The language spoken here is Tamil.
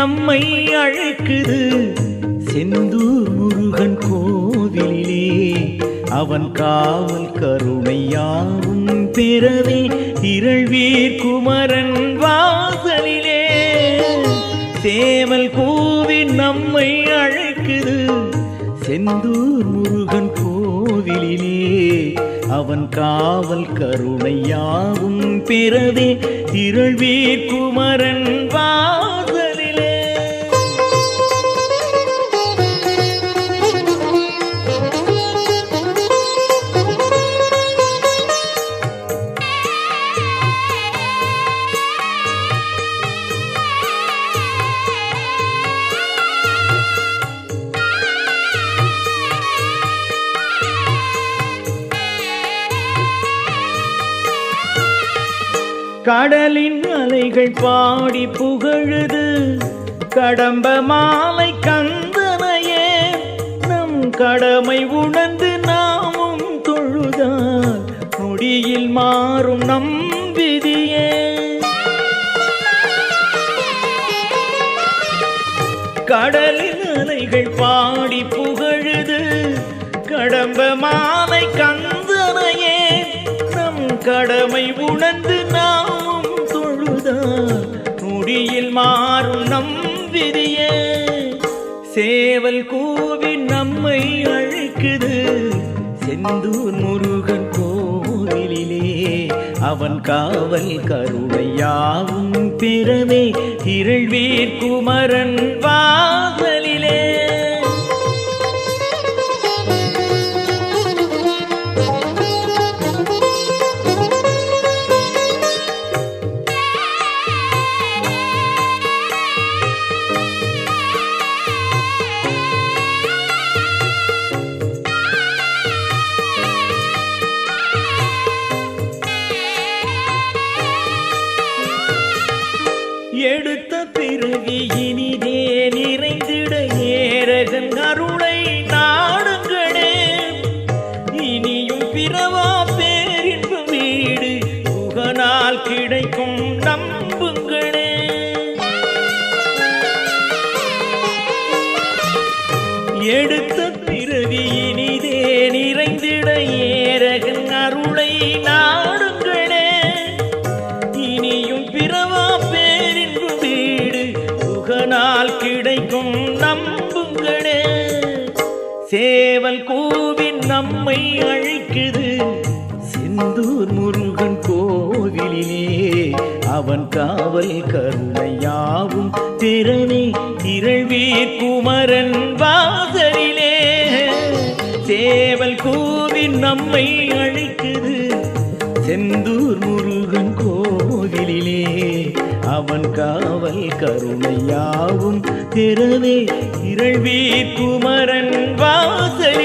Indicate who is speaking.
Speaker 1: நம்மை அழைக்குது செந்தூர் முருகன் கோவிலிலே. அவன் காவல் கருணை யாவும் பெறவே திரள்வீர் குமரன் வாசலிலே. சேவல் கூவி நம்மை அழைக்குது செந்தூர் முருகன் கோவிலிலே. அவன் காவல் கருணை யாவும் பெறவே திரள்வீர் குமரன் வாசலிலே. கடலின் அலைகள் பாடி புகழுது கடம்ப மாலை கந்தனையே. நம் கடமை உணர்ந்து நாமும் தொழுதால் நொடியில் மாறும் நம் விதியே. கடலின் அலைகள் பாடி புகழுது கடம்ப மாலை கந்தனையே. நம் கடமை உணர்ந்து நாமும் தொழுதால் நொடியில் மாறும் நம் விதியே. சேவல் கூவி நம்மை அழைக்குது செந்தூர் முருகன் கோவிலிலே. அவன் காவல் கருணை யாவும் பெறவே திரள்வீர் குமரன் வாசலிலே. எடுத்த பிறவி இனிதே நிறைந்திட ஏரகன் அருளை நாடுங்களே. இனியும் பிறவா பேரின்பு வீடு புகனால் கிடைக்கும் நம்புங்களே. எடுத்த பிறவி இனிதே நிறைந்திட ஏரகன் அருளை நாடுங்களே. இனியும் பிறவா கிடைக்கும் நம்புங்களே. சேவல் கூவி நம்மை அழைக்குது செந்தூர் முருகன் கோவிலிலே. அவன் காவல் கருணை யாவும் திறனே திரள்வீர் குமரன் வாசலிலே. சேவல் கூவி நம்மை அழைக்குது செந்தூர் முருகன் கோவிலிலே. அவன் காவல் கருணை யாவும் திறவே திரள்வீர் குமரன் வாசலிலே.